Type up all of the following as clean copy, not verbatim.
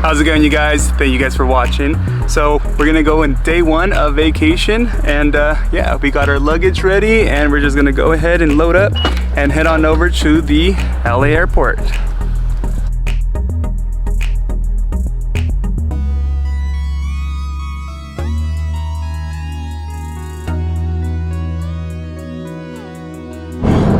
How's it going, you guys? Thank you guys for watching. So we're gonna go in day one of vacation, and yeah, we got our luggage ready and we're just gonna go ahead and load up and head on over to the LA airport.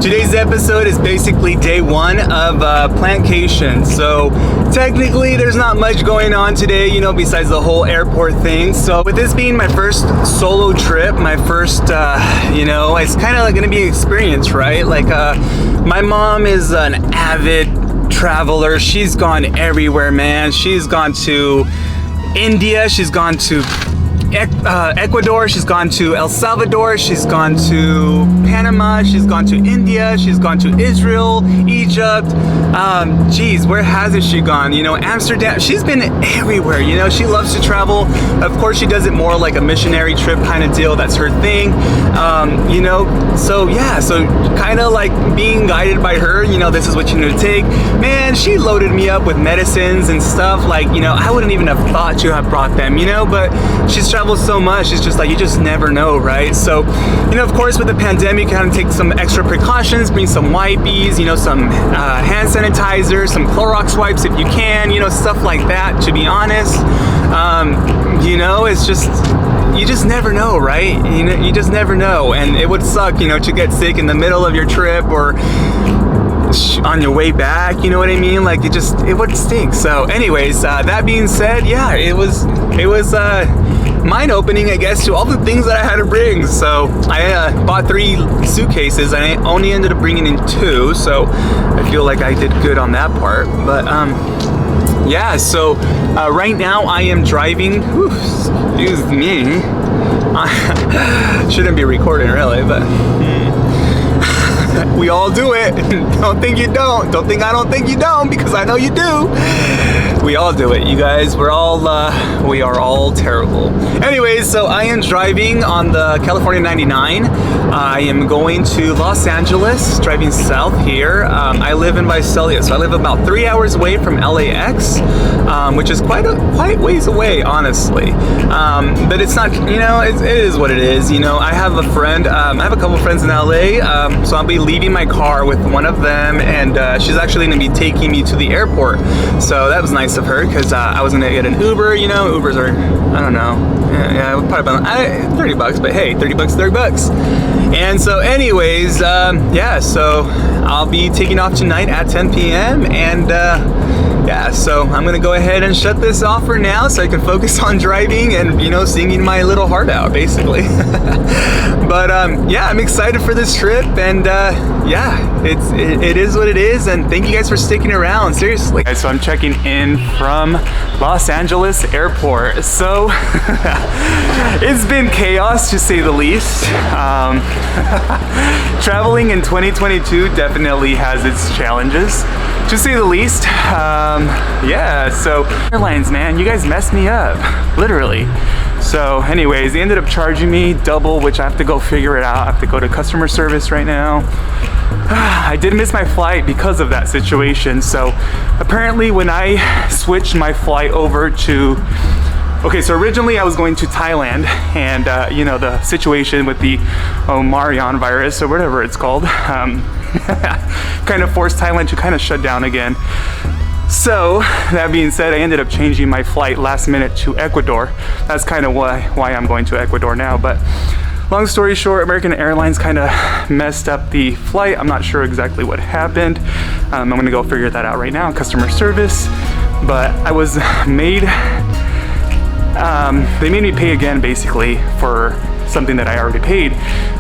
Today's episode is basically day one of Plantcation. So technically there's not much going on today, you know, besides the whole airport thing. So with this being my first solo trip, my first, you know, it's kind of like gonna be an experience, right? Like my mom is an avid traveler. She's gone everywhere, man. She's gone to India, she's gone to Ecuador, she's gone to El Salvador, she's gone to Panama, she's gone to India, she's gone to Israel, Egypt, geez, where hasn't she gone? You know, Amsterdam. She's been everywhere, you know. She loves to travel. Of course, she does it more like a missionary trip kind of deal. That's her thing, you know. So yeah, so kind of like being guided by her, you know, this is what you need to take. Man, she loaded me up with medicines and stuff, like, you know, I wouldn't even have thought to have brought them, you know, but she's traveled so much, it's just like you just never know, right? So, you know, of course, with the pandemic, you kind of take some extra precautions, bring some wipes, you know, some hand sanitizer, some Clorox wipes if you can, you know, stuff like that, to be honest. You know, it's just, you just never know, right? You know, you just never know, and it would suck, you know, to get sick in the middle of your trip or on your way back, you know what I mean? Like, it would stink. So anyways, that being said, yeah, it was mind-opening, I guess, to all the things that I had to bring. So I bought 3 suitcases and I only ended up bringing in 2, so I feel like I did good on that part. But yeah, so right now I am driving, excuse me, shouldn't be recording really, but we all do it. Don't think you don't. Don't think I don't think you don't, because I know you do. We all do it, you guys. We are all terrible. Anyways, so I am driving on the California 99. I am going to Los Angeles, driving south here. I live in Visalia, so I live about 3 hours away from LAX, which is quite ways away, honestly. But it's not, you know, it is what it is. You know, I have a friend, I have a couple friends in LA, so I'll be leaving my car with one of them, and she's actually gonna be taking me to the airport. So that was nice of her, because I was gonna get an Uber. You know, Ubers are, I don't know, yeah, probably about 30 bucks, but hey, 30 bucks, 30 bucks. And so anyways, yeah, so I'll be taking off tonight at 10 p.m. and yeah, so I'm gonna go ahead and shut this off for now so I can focus on driving and, you know, singing my little heart out, basically. But yeah, I'm excited for this trip, and yeah, it is what it is, and thank you guys for sticking around, seriously. Okay, so I'm checking in from Los Angeles airport. So it's been chaos, to say the least. Traveling in 2022 definitely has its challenges, to say the least. Yeah, so airlines, man, you guys messed me up, literally. So anyways, they ended up charging me double, which I have to go figure it out. I have to go to customer service right now. I did miss my flight because of that situation. So apparently when I switched my flight over to, okay, so originally I was going to Thailand, and you know, the situation with the Omarion virus, or whatever it's called, kind of forced Thailand to kind of shut down again. So that being said, I ended up changing my flight last minute to Ecuador. That's kind of why I'm going to Ecuador now. But long story short, American Airlines kind of messed up the flight. I'm not sure exactly what happened. I'm gonna go figure that out right now, customer service. But I was made, they made me pay again, basically, for something that I already paid,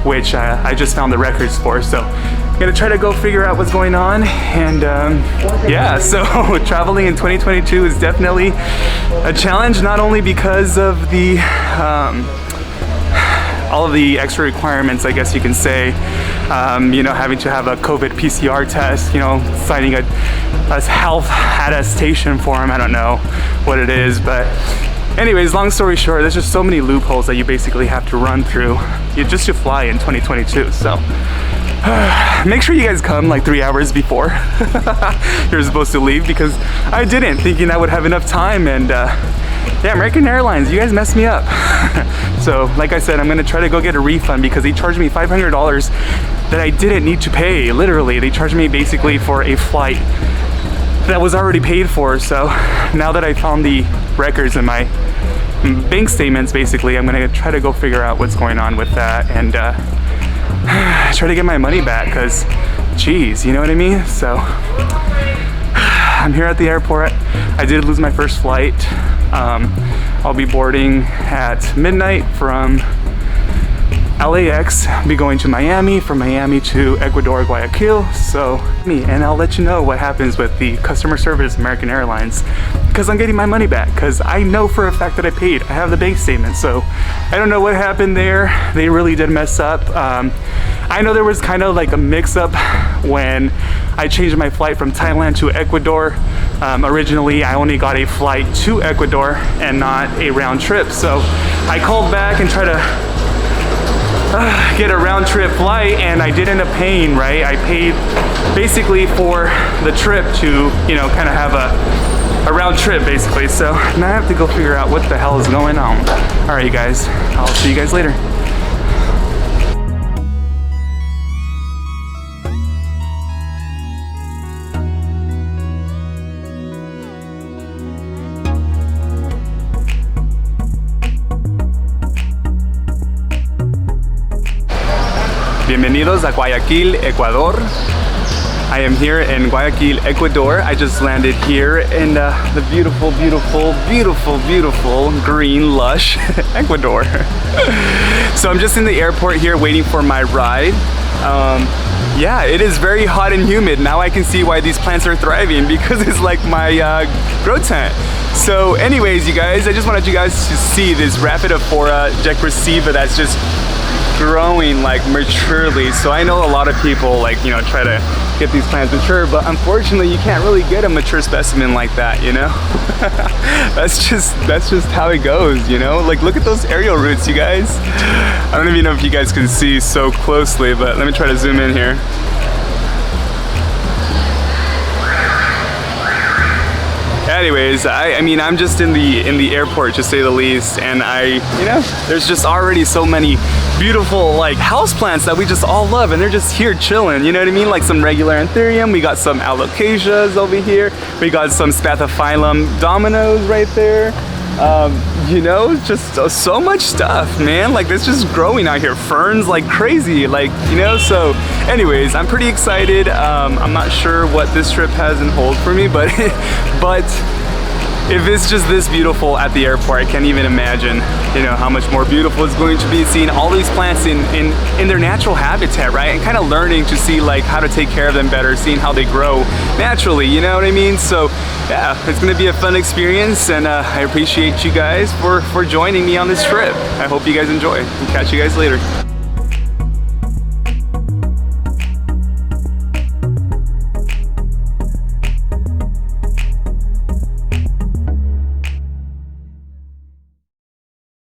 which I just found the records for. So I'm gonna try to go figure out what's going on. And yeah, so traveling in 2022 is definitely a challenge, not only because of the all of the extra requirements, I guess you can say, you know, having to have a COVID PCR test, you know, signing a health attestation form. I don't know what it is, but anyways, long story short, there's just so many loopholes that you basically have to run through just to fly in 2022. So Make sure you guys come like 3 hours before you're supposed to leave, because I didn't, thinking I would have enough time. And yeah, American Airlines, you guys messed me up. So like I said, I'm gonna try to go get a refund because they charged me $500 that I didn't need to pay. Literally, they charged me basically for a flight that was already paid for. So now that I found the records in my bank statements, basically, I'm gonna try to go figure out what's going on with that and try to get my money back, because geez, you know what I mean? So I'm here at the airport. I did lose my first flight. I'll be boarding at midnight from LAX, be going to Miami, from Miami to Ecuador, Guayaquil. So and I'll let you know what happens with the customer service American Airlines, because I'm getting my money back, because I know for a fact that I paid. I have the bank statement, so I don't know what happened there. They really did mess up. I know there was kind of like a mix-up when I changed my flight from Thailand to Ecuador. Originally, I only got a flight to Ecuador and not a round trip. So I called back and tried to get a round trip flight, and I did end up paying, right? I paid basically for the trip to, you know, kind of have a round trip basically. So now I have to go figure out what the hell is going on. All right, you guys, I'll see you guys later. Bienvenidos a Guayaquil, Ecuador. I am here in Guayaquil, Ecuador. I just landed here in the beautiful, beautiful, beautiful, beautiful green, lush Ecuador. So I'm just in the airport here waiting for my ride. Yeah, it is very hot and humid. Now I can see why these plants are thriving, because it's like my grow tent. So anyways, you guys, I just wanted you guys to see this Raphidophora decorativa that's just growing like maturely. So I know a lot of people, like, you know, try to get these plants mature, but unfortunately you can't really get a mature specimen like that, you know. that's just how it goes, you know. Like, look at those aerial roots, you guys. I don't even know if you guys can see so closely, but let me try to zoom in here. Anyways, I mean, I'm just in the airport, to say the least, and you know, there's just already so many beautiful like houseplants that we just all love, and they're just here chilling, you know what I mean? Like some regular anthurium, we got some alocasias over here, we got some spathiphyllum dominos right there. You know, just so much stuff, man. Like, it's just growing out here. Ferns like crazy, like, you know. So anyways, I'm pretty excited. I'm not sure what this trip has in hold for me, but if it's just this beautiful at the airport, I can't even imagine, you know, how much more beautiful it's going to be seeing all these plants in their natural habitat, right? And kind of learning to see like how to take care of them better, seeing how they grow naturally, you know what I mean? So yeah, it's gonna be a fun experience, and I appreciate you guys for joining me on this trip. I hope you guys enjoy. We'll catch you guys later.